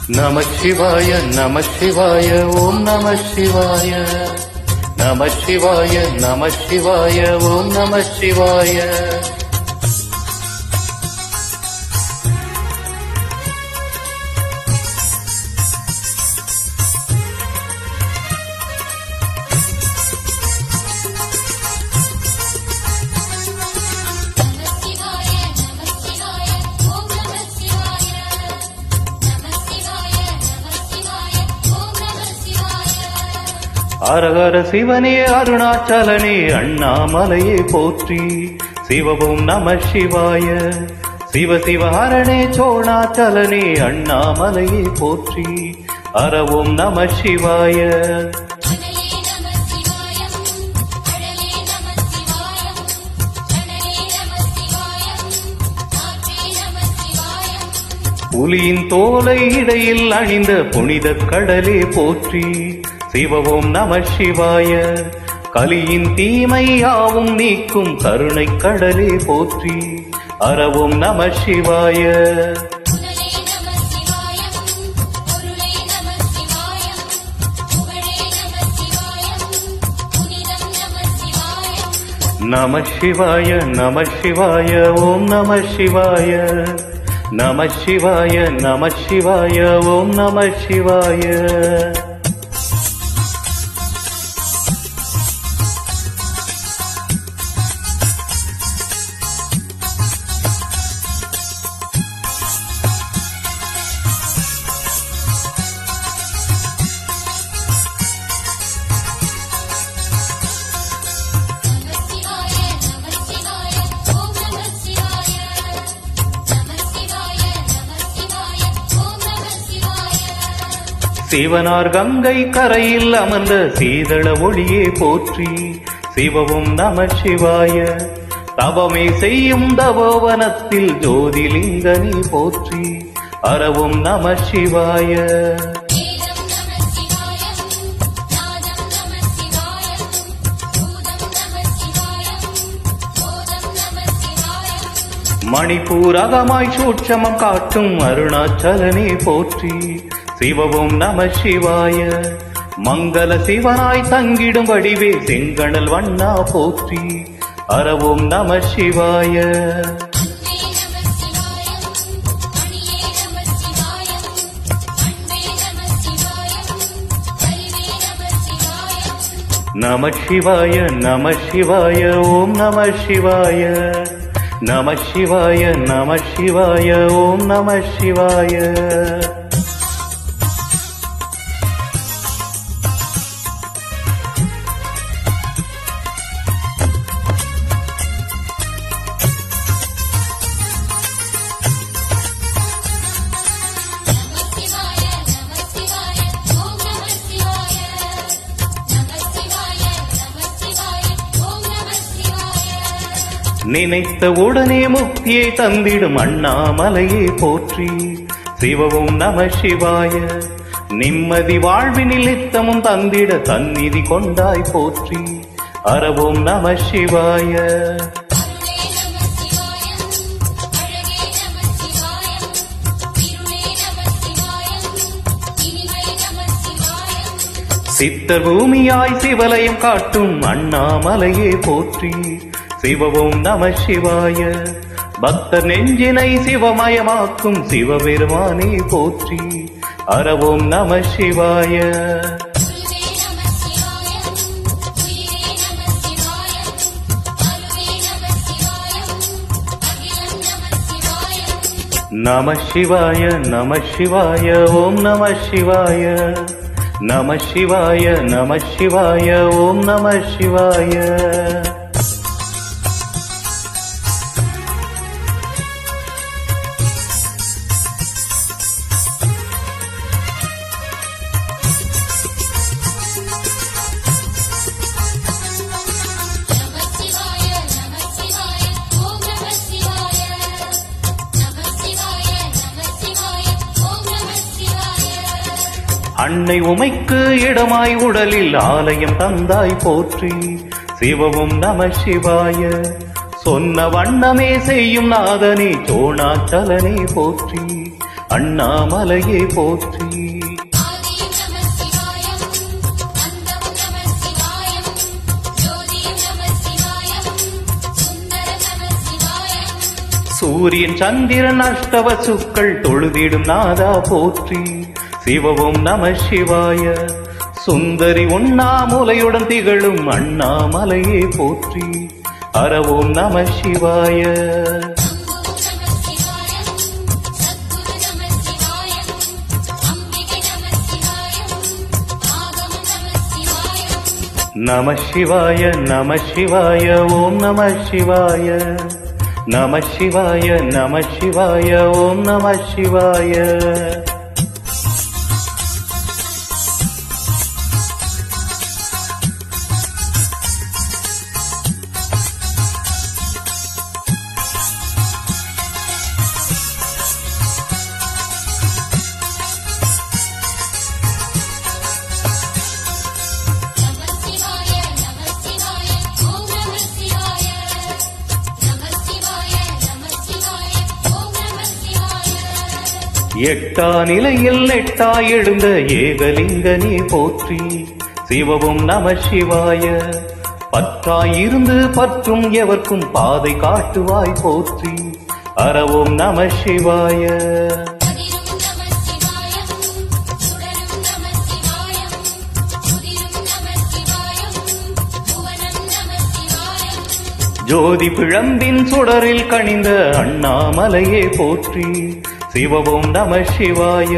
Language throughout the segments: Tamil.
நம சிவாய நம சிவாய ஓம் நம சிவாய நம சிவாய நம சிவாய ஓம் நம சிவாய அரஹர சிவனே அருணாச்சலனே அண்ணாமலையே போற்றி சிவவும் நம சிவாய சிவ சிவஹரணே சோணாச்சலனே அண்ணாமலையே போற்றி அரவும் நம சிவாய புலியின் தோலை இடையில் அணிந்த புனித கடலே போற்றி சிவவும் நம சிவாய கலியின் தீமையாவும் நீக்கும் கருணை கடலே போற்றி அரவும் நம சிவாய நம சிவாய நம சிவாய ஓம் நம சிவாய நம சிவாய நம சிவாய ஓம் நம சிவாய சிவனார் கங்கை கரையில் அமர்ந்த சீதள ஒளியே போற்றி சிவவும் நம சிவாய தவமே செய்யும் தவோவனத்தில் ஜோதிலிங்கனி போற்றி அரவும் நம சிவாய மணிப்பூரகமாய் சூட்சமம் காட்டும் அருணாச்சலனே போற்றி சிவவும் நம சிவாய மங்கள சிவனாய் தங்கிடும் வடிவே செங்கடல் வண்ணா போற்றி அரவும் நம சிவாய நம சிவாய நம சிவாய ஓம் நம சிவாய நம சிவாய நம சிவாய ஓம் நம சிவாய நினைத்த உடனே முக்தியை தந்திடும் அண்ணாமலையே போற்றி சிவவும் நம சிவாய நிம்மதி வாழ்வினில் நித்தமும் தந்திட தன்னிதி கொண்டாய் போற்றி அரவும் நம சிவாய சித்தர் பூமியாய் சிவலயம் காட்டும் அண்ணாமலையே போற்றி சிவவும் நம சிவாய பக்தர் நெஞ்சினை சிவமயமாக்கும் சிவபெருமானே போற்றி அரவும் நம சிவாய நம சிவாய நம சிவாய ஓம் நம சிவாய நம சிவாய நம சிவாய ஓம் நம சிவாய அன்னை உமைக்கு இடமாய் உடலில் ஆலயம் தந்தாய் போற்றி சிவவும் நம சிவாய சொன்ன வண்ணமே செய்யும் நாதனே சோணாச்சலனே போற்றி அண்ணாமலையே போற்றி. சூரியன் சந்திரன் அஷ்டவசுக்கள் தொழுதிடும் நாதா போற்றி. சிவவும் நம சிவாய. சுந்தரி உண்ணாமுலையுடன் திகழும் அண்ணாமலையே போற்றி. அரவோம் நம சிவாய. நம சிவாய நம சிவாய ஓம் நம சிவாய. நம சிவாய நம சிவாய ஓம் நம சிவாய. எட்டா நிலையில் நெட்டா எழுந்த ஏகலிங்கனே போற்றி. சிவவும் நம சிவாய. பற்றாயிருந்து பற்றும் எவர்க்கும் பாதை காட்டுவாய் போற்றி. அரவோம் நம சிவாய. ஜோதி பிழம்பின் சுடரில் கனிந்த அண்ணாமலையே போற்றி. சிவவும் நம சிவாய.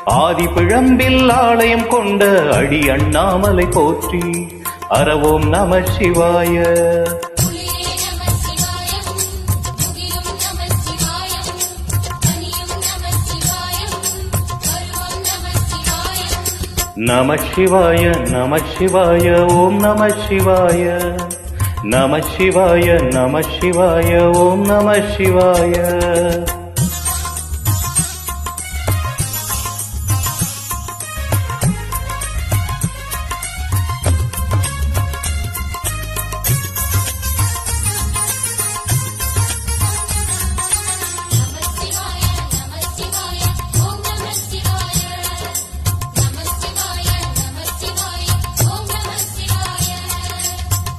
ஆதி பிழம்பில் ஆலயம் கொண்ட அடி அண்ணாமலை போற்றி. அரவோம் நம சிவாய. நம சிவாய நம சிவாய ஓம் நம சிவாய. நம சிவாய நம சிவாய ஓம் நம சிவாய.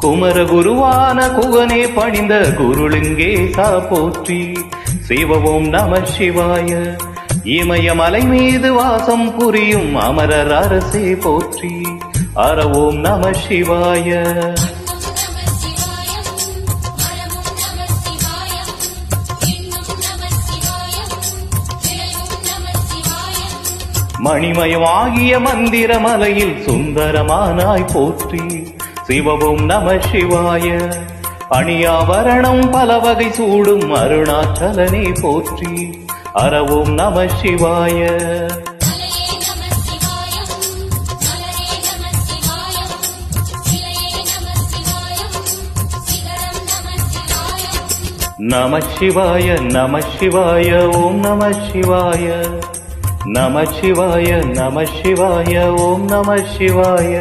குமரகுருவான குகனே பணிந்த குருலிங்கேசா போற்றி. சிவவோம் நம சிவாய. இமயமலை மீது வாசம் புரியும் அமரர் அரசே போற்றி. அரவோம் நம சிவாய. மணிமயமாகிய மந்திரமலையில் சுந்தரமானாய் போற்றி. சிவவும் நம சிவாய. அணியாவரணம் பல வகை சூடும் அருணாச்சலனே போற்றி. அரவோம் நம சிவாய. நம சிவாய நம சிவாய ஓம் நம சிவாய. நம சிவாய நம சிவாய ஓம் நம சிவாய.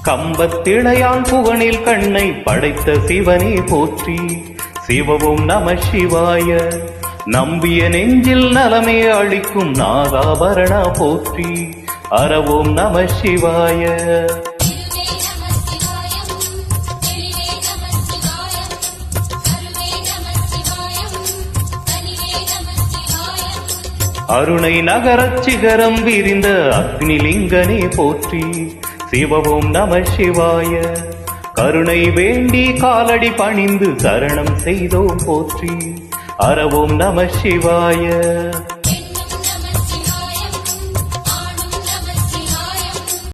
கம்பத்திளையான் புகனில் கண்ணை படைத்த சிவனே போற்றி. சிவவும் நம சிவாய. நம்பிய நெஞ்சில் நலமே அளிக்கும் நாகாபரணா போற்றி. அரவோம் நம சிவாய. அருணை நகரச் சிகரம் விரிந்த அக்னிலிங்கனே போற்றி. சிவவும் நம சிவாய. கருணை வேண்டி காலடி பணிந்து சரணம் செய்தோம் போற்றி. அரவோம் நம சிவாய.